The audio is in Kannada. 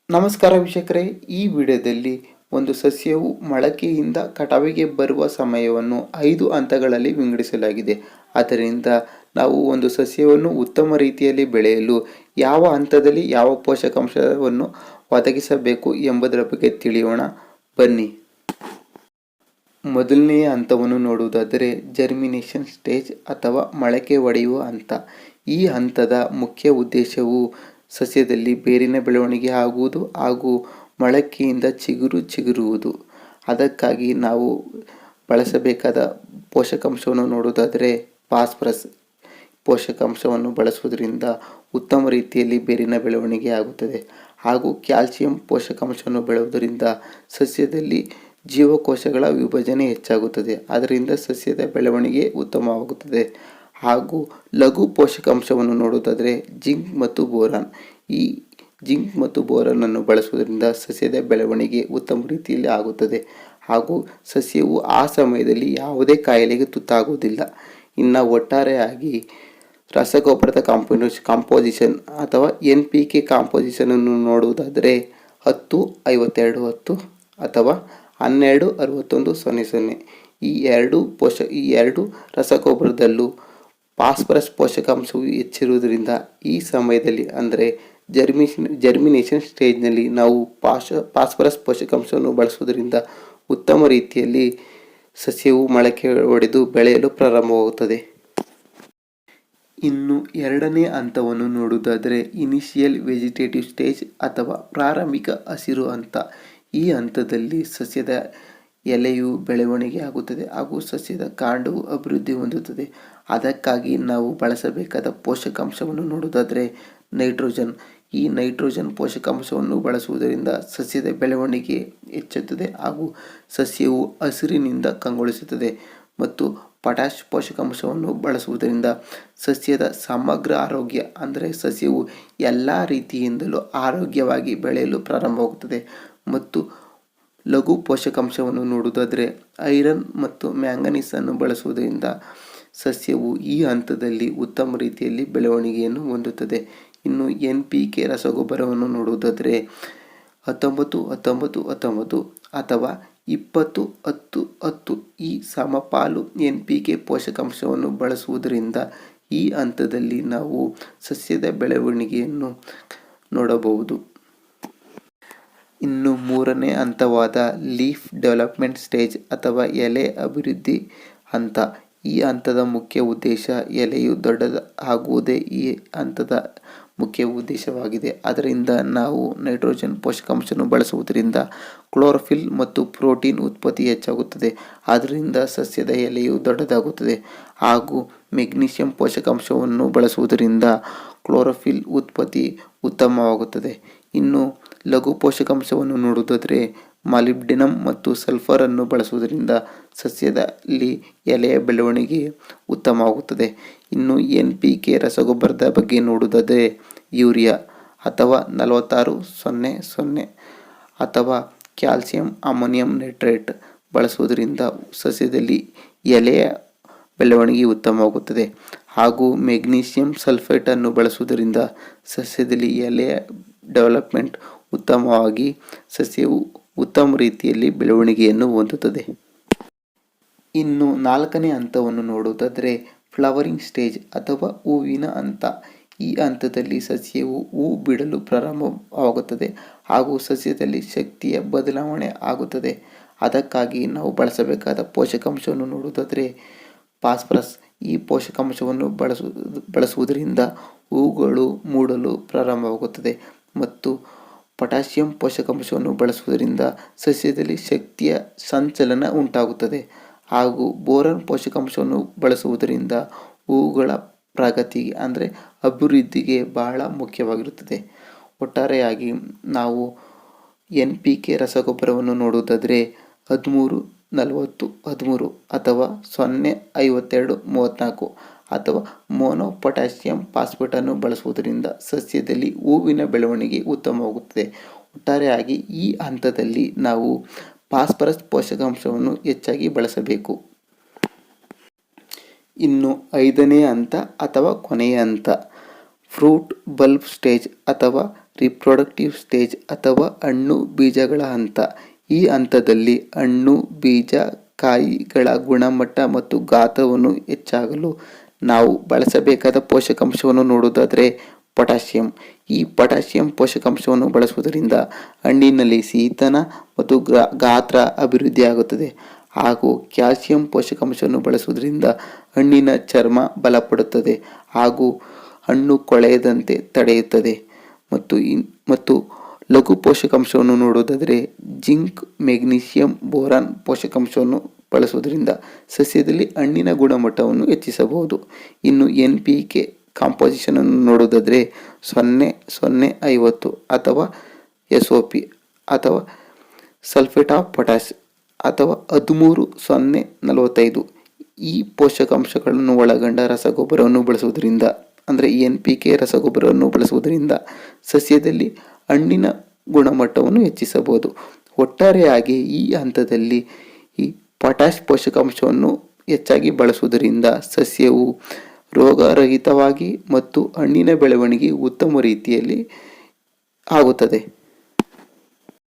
ನಮಸ್ಕಾರ ವೀಕ್ಷಕರೇ, ಈ ವಿಡಿಯೋದಲ್ಲಿ ಒಂದು ಸಸ್ಯವು ಮೊಳಕೆಯಿಂದ ಕಟಾವಿಗೆ ಬರುವ ಸಮಯವನ್ನು 5 ಹಂತಗಳಲ್ಲಿ ವಿಂಗಡಿಸಲಾಗಿದೆ. ಆದ್ದರಿಂದ ನಾವು ಒಂದು ಸಸ್ಯವನ್ನು ಉತ್ತಮ ರೀತಿಯಲ್ಲಿ ಬೆಳೆಯಲು ಯಾವ ಹಂತದಲ್ಲಿ ಯಾವ ಪೋಷಕಾಂಶವನ್ನು ಒದಗಿಸಬೇಕು ಎಂಬುದರ ಬಗ್ಗೆ ತಿಳಿಯೋಣ ಬನ್ನಿ. ಮೊದಲನೆಯ ಹಂತವನ್ನು ನೋಡುವುದಾದರೆ ಜರ್ಮಿನೇಷನ್ ಸ್ಟೇಜ್ ಅಥವಾ ಮೊಳಕೆ ಒಡೆಯುವ ಹಂತ. ಈ ಹಂತದ ಮುಖ್ಯ ಉದ್ದೇಶವು ಸಸ್ಯದಲ್ಲಿ ಬೇರಿನ ಬೆಳವಣಿಗೆ ಆಗುವುದು ಹಾಗೂ ಮೊಳಕೆಯಿಂದ ಚಿಗುರುವುದು. ಅದಕ್ಕಾಗಿ ನಾವು ಬಳಸಬೇಕಾದ ಪೋಷಕಾಂಶವನ್ನು ನೋಡುವುದಾದರೆ ಫಾಸ್ಫರಸ್ ಪೋಷಕಾಂಶವನ್ನು ಬಳಸುವುದರಿಂದ ಉತ್ತಮ ರೀತಿಯಲ್ಲಿ ಬೇರಿನ ಬೆಳವಣಿಗೆ ಆಗುತ್ತದೆ. ಹಾಗೂ ಕ್ಯಾಲ್ಸಿಯಂ ಪೋಷಕಾಂಶವನ್ನು ಬೆಳೆಯುವುದರಿಂದ ಸಸ್ಯದಲ್ಲಿ ಜೀವಕೋಶಗಳ ವಿಭಜನೆ ಹೆಚ್ಚಾಗುತ್ತದೆ. ಅದರಿಂದ ಸಸ್ಯದ ಬೆಳವಣಿಗೆ ಉತ್ತಮವಾಗುತ್ತದೆ. ಹಾಗೂ ಲಘು ಪೋಷಕಾಂಶವನ್ನು ನೋಡುವುದಾದರೆ ಜಿಂಕ್ ಮತ್ತು ಬೋರಾನ್. ಈ ಜಿಂಕ್ ಮತ್ತು ಬೋರಾನನ್ನು ಬಳಸುವುದರಿಂದ ಸಸ್ಯದ ಬೆಳವಣಿಗೆ ಉತ್ತಮ ರೀತಿಯಲ್ಲಿ ಆಗುತ್ತದೆ. ಹಾಗೂ ಸಸ್ಯವು ಆ ಸಮಯದಲ್ಲಿ ಯಾವುದೇ ಕಾಯಿಲೆಗೆ ತುತ್ತಾಗುವುದಿಲ್ಲ. ಇನ್ನು ಒಟ್ಟಾರೆಯಾಗಿ ರಸಗೊಬ್ಬರದ ಕಾಂಪೋಸಿಷನ್ ಅಥವಾ NPK ಕಾಂಪೋಸಿಷನನ್ನು ನೋಡುವುದಾದರೆ 10-52-10 ಅಥವಾ 12-61-00. ಈ ಎರಡು ರಸಗೊಬ್ಬರದಲ್ಲೂ ಫಾಸ್ಫರಸ್ ಪೋಷಕಾಂಶವು ಹೆಚ್ಚಿರುವುದರಿಂದ ಈ ಸಮಯದಲ್ಲಿ ಅಂದರೆ ಜರ್ಮಿನೇಷನ್ ಸ್ಟೇಜ್ನಲ್ಲಿ ನಾವು ಫಾಸ್ಫರಸ್ ಪೋಷಕಾಂಶವನ್ನು ಬಳಸುವುದರಿಂದ ಉತ್ತಮ ರೀತಿಯಲ್ಲಿ ಸಸ್ಯವು ಮೊಳಕೆ ಒಡೆದು ಬೆಳೆಯಲು ಪ್ರಾರಂಭವಾಗುತ್ತದೆ. ಇನ್ನು ಎರಡನೇ ಹಂತವನ್ನು ನೋಡುವುದಾದರೆ ಇನಿಷಿಯಲ್ ವೆಜಿಟೇಟಿವ್ ಸ್ಟೇಜ್ ಅಥವಾ ಪ್ರಾರಂಭಿಕ ಹಸಿರು ಹಂತ. ಈ ಹಂತದಲ್ಲಿ ಸಸ್ಯದ ಎಲೆಯು ಬೆಳವಣಿಗೆ ಆಗುತ್ತದೆ ಹಾಗೂ ಸಸ್ಯದ ಕಾಂಡವು ಅಭಿವೃದ್ಧಿ ಹೊಂದುತ್ತದೆ. ಅದಕ್ಕಾಗಿ ನಾವು ಬಳಸಬೇಕಾದ ಪೋಷಕಾಂಶವನ್ನು ನೋಡುವುದಾದರೆ ನೈಟ್ರೋಜನ್. ಈ ನೈಟ್ರೋಜನ್ ಪೋಷಕಾಂಶವನ್ನು ಬಳಸುವುದರಿಂದ ಸಸ್ಯದ ಬೆಳವಣಿಗೆ ಹೆಚ್ಚುತ್ತದೆ ಹಾಗೂ ಸಸ್ಯವು ಹಸಿರಿನಿಂದ ಕಂಗೊಳಿಸುತ್ತದೆ. ಮತ್ತು ಪೊಟ್ಯಾಷ್ ಪೋಷಕಾಂಶವನ್ನು ಬಳಸುವುದರಿಂದ ಸಸ್ಯದ ಸಮಗ್ರ ಆರೋಗ್ಯ ಅಂದರೆ ಸಸ್ಯವು ಎಲ್ಲ ರೀತಿಯಿಂದಲೂ ಆರೋಗ್ಯವಾಗಿ ಬೆಳೆಯಲು ಪ್ರಾರಂಭವಾಗುತ್ತದೆ. ಮತ್ತು ಲಘು ಪೋಷಕಾಂಶವನ್ನು ನೋಡುವುದಾದರೆ ಐರನ್ ಮತ್ತು ಮ್ಯಾಂಗನೀಸನ್ನು ಬಳಸುವುದರಿಂದ ಸಸ್ಯವು ಈ ಹಂತದಲ್ಲಿ ಉತ್ತಮ ರೀತಿಯಲ್ಲಿ ಬೆಳವಣಿಗೆಯನ್ನು ಹೊಂದುತ್ತದೆ. ಇನ್ನು NPK ರಸಗೊಬ್ಬರವನ್ನು ನೋಡುವುದಾದರೆ 19-19-19 ಅಥವಾ 20-10-10 ಈ ಸಮಪಾಲು NPK ಪೋಷಕಾಂಶವನ್ನು ಬಳಸುವುದರಿಂದ ಈ ಹಂತದಲ್ಲಿ ನಾವು ಸಸ್ಯದ ಬೆಳವಣಿಗೆಯನ್ನು ನೋಡಬಹುದು. ಇನ್ನು ಮೂರನೇ ಹಂತವಾದ ಲೀಫ್ ಡೆವಲಪ್ಮೆಂಟ್ ಸ್ಟೇಜ್ ಅಥವಾ ಎಲೆ ಅಭಿವೃದ್ಧಿ ಹಂತ. ಈ ಹಂತದ ಮುಖ್ಯ ಉದ್ದೇಶ ಎಲೆಯು ದೊಡ್ಡದಾಗುವುದೇ ಈ ಹಂತದ ಮುಖ್ಯ ಉದ್ದೇಶವಾಗಿದೆ. ಅದರಿಂದ ನಾವು ನೈಟ್ರೋಜನ್ ಪೋಷಕಾಂಶವನ್ನು ಬಳಸುವುದರಿಂದ ಕ್ಲೋರೋಫಿಲ್ ಮತ್ತು ಪ್ರೋಟೀನ್ ಉತ್ಪತ್ತಿ ಹೆಚ್ಚಾಗುತ್ತದೆ. ಆದ್ದರಿಂದ ಸಸ್ಯದ ಎಲೆಯು ದೊಡ್ಡದಾಗುತ್ತದೆ. ಹಾಗೂ ಮೆಗ್ನೀಷಿಯಂ ಪೋಷಕಾಂಶವನ್ನು ಬಳಸುವುದರಿಂದ ಕ್ಲೋರೋಫಿಲ್ ಉತ್ಪತ್ತಿ ಉತ್ತಮವಾಗುತ್ತದೆ. ಇನ್ನು ಲಘು ಪೋಷಕಾಂಶವನ್ನು ನೋಡುವುದಾದರೆ ಮಾಲಿಬ್ಡಿನಮ್ ಮತ್ತು ಸಲ್ಫರನ್ನು ಬಳಸುವುದರಿಂದ ಸಸ್ಯದಲ್ಲಿ ಎಲೆಯ ಬೆಳವಣಿಗೆ ಉತ್ತಮವಾಗುತ್ತದೆ. ಇನ್ನು NPK ರಸಗೊಬ್ಬರದ ಬಗ್ಗೆ ನೋಡುವುದಾದರೆ ಯೂರಿಯಾ ಅಥವಾ 46-00 ಅಥವಾ ಕ್ಯಾಲ್ಸಿಯಂ ಅಮೋನಿಯಂ ನೈಟ್ರೇಟ್ ಬಳಸುವುದರಿಂದ ಸಸ್ಯದಲ್ಲಿ ಎಲೆಯ ಬೆಳವಣಿಗೆ ಉತ್ತಮವಾಗುತ್ತದೆ. ಹಾಗೂ ಮೆಗ್ನೀಷಿಯಂ ಸಲ್ಫೇಟನ್ನು ಬಳಸುವುದರಿಂದ ಸಸ್ಯದಲ್ಲಿ ಎಲೆಯ ಡೆವಲಪ್ಮೆಂಟ್ ಉತ್ತಮವಾಗಿ ಸಸ್ಯವು ಉತ್ತಮ ರೀತಿಯಲ್ಲಿ ಬೆಳವಣಿಗೆಯನ್ನು ಹೊಂದುತ್ತದೆ. ಇನ್ನು ನಾಲ್ಕನೇ ಹಂತವನ್ನು ನೋಡುವುದಾದರೆ ಫ್ಲವರಿಂಗ್ ಸ್ಟೇಜ್ ಅಥವಾ ಹೂವಿನ ಹಂತ. ಈ ಹಂತದಲ್ಲಿ ಸಸ್ಯವು ಹೂ ಬಿಡಲು ಪ್ರಾರಂಭವಾಗುತ್ತದೆ ಹಾಗೂ ಸಸ್ಯದಲ್ಲಿ ಶಕ್ತಿಯ ಬದಲಾವಣೆ ಆಗುತ್ತದೆ. ಅದಕ್ಕಾಗಿ ನಾವು ಬಳಸಬೇಕಾದ ಪೋಷಕಾಂಶವನ್ನು ನೋಡುವುದಾದರೆ ಫಾಸ್ಫರಸ್. ಈ ಪೋಷಕಾಂಶವನ್ನು ಬಳಸುವುದರಿಂದ ಹೂಗಳು ಮೂಡಲು ಪ್ರಾರಂಭವಾಗುತ್ತದೆ. ಮತ್ತು ಪೊಟ್ಯಾಷಿಯಂ ಪೋಷಕಾಂಶವನ್ನು ಬಳಸುವುದರಿಂದ ಸಸ್ಯದಲ್ಲಿ ಶಕ್ತಿಯ ಸಂಚಲನ ಉಂಟಾಗುತ್ತದೆ. ಹಾಗೂ ಬೋರಾನ್ ಪೋಷಕಾಂಶವನ್ನು ಬಳಸುವುದರಿಂದ ಹೂಗಳ ಪ್ರಗತಿಗೆ ಅಂದರೆ ಅಭಿವೃದ್ಧಿಗೆ ಬಹಳ ಮುಖ್ಯವಾಗಿರುತ್ತದೆ. ಒಟ್ಟಾರೆಯಾಗಿ ನಾವು NPK ರಸಗೊಬ್ಬರವನ್ನು ನೋಡುವುದಾದರೆ 13-40-13 ಅಥವಾ 0-52-34 ಅಥವಾ ಮೋನೋ ಪೊಟ್ಯಾಷಿಯಂ ಫಾಸ್ಫೇಟನ್ನು ಬಳಸುವುದರಿಂದ ಸಸ್ಯದಲ್ಲಿ ಹೂವಿನ ಬೆಳವಣಿಗೆ ಉತ್ತಮವಾಗುತ್ತದೆ. ಒಟ್ಟಾರೆಯಾಗಿ ಈ ಹಂತದಲ್ಲಿ ನಾವು ಫಾಸ್ಫರಸ್ ಪೋಷಕಾಂಶವನ್ನು ಹೆಚ್ಚಾಗಿ ಬಳಸಬೇಕು. ಇನ್ನು ಐದನೇ ಹಂತ ಅಥವಾ ಕೊನೆಯ ಹಂತ ಫ್ರೂಟ್ ಬಲ್ಬ್ ಸ್ಟೇಜ್ ಅಥವಾ ರಿಪ್ರೊಡಕ್ಟಿವ್ ಸ್ಟೇಜ್ ಅಥವಾ ಹಣ್ಣು ಬೀಜಗಳ ಹಂತ. ಈ ಹಂತದಲ್ಲಿ ಹಣ್ಣು ಬೀಜ ಕಾಯಿಗಳ ಗುಣಮಟ್ಟ ಮತ್ತು ಗಾತ್ರವನ್ನು ಹೆಚ್ಚಾಗಲು ನಾವು ಬಳಸಬೇಕಾದ ಪೋಷಕಾಂಶವನ್ನು ನೋಡುವುದಾದರೆ ಪೊಟ್ಯಾಷಿಯಂ. ಈ ಪೊಟ್ಯಾಷಿಯಂ ಪೋಷಕಾಂಶವನ್ನು ಬಳಸುವುದರಿಂದ ಹಣ್ಣಿನಲ್ಲಿ ಸಿಹಿತನ ಮತ್ತು ಗಾತ್ರ ಅಭಿವೃದ್ಧಿಯಾಗುತ್ತದೆ. ಹಾಗೂ ಕ್ಯಾಲ್ಸಿಯಂ ಪೋಷಕಾಂಶವನ್ನು ಬಳಸುವುದರಿಂದ ಹಣ್ಣಿನ ಚರ್ಮ ಬಲಪಡುತ್ತದೆ ಹಾಗೂ ಹಣ್ಣು ಕೊಳೆಯದಂತೆ ತಡೆಯುತ್ತದೆ. ಮತ್ತು ಲಘು ಪೋಷಕಾಂಶವನ್ನು ನೋಡುವುದಾದರೆ ಜಿಂಕ್, ಮೆಗ್ನೀಷಿಯಂ, ಬೋರಾನ್ ಪೋಷಕಾಂಶವನ್ನು ಬಳಸುವುದರಿಂದ ಸಸ್ಯದಲ್ಲಿ ಹಣ್ಣಿನ ಗುಣಮಟ್ಟವನ್ನು ಹೆಚ್ಚಿಸಬಹುದು. ಇನ್ನು NPK ಕಾಂಪೋಸಿಷನನ್ನು ನೋಡುವುದಾದರೆ 0-0-50 ಅಥವಾ SOP ಅಥವಾ ಸಲ್ಫೇಟ್ ಆಫ್ ಪೊಟ್ಯಾಷ್ ಅಥವಾ 13-0-45 ಈ ಪೋಷಕಾಂಶಗಳನ್ನು ಒಳಗೊಂಡ ರಸಗೊಬ್ಬರವನ್ನು ಬಳಸುವುದರಿಂದ ಅಂದರೆ NPK ರಸಗೊಬ್ಬರವನ್ನು ಬಳಸುವುದರಿಂದ ಸಸ್ಯದಲ್ಲಿ ಹಣ್ಣಿನ ಗುಣಮಟ್ಟವನ್ನು ಹೆಚ್ಚಿಸಬಹುದು. ಒಟ್ಟಾರೆಯಾಗಿ ಈ ಹಂತದಲ್ಲಿ ಈ ಪೊಟ್ಯಾಷ್ ಪೋಷಕಾಂಶವನ್ನು ಹೆಚ್ಚಾಗಿ ಬಳಸುವುದರಿಂದ ಸಸ್ಯವು ರೋಗರಹಿತವಾಗಿ ಮತ್ತು ಹಣ್ಣಿನ ಬೆಳವಣಿಗೆ ಉತ್ತಮ ರೀತಿಯಲ್ಲಿ ಆಗುತ್ತದೆ.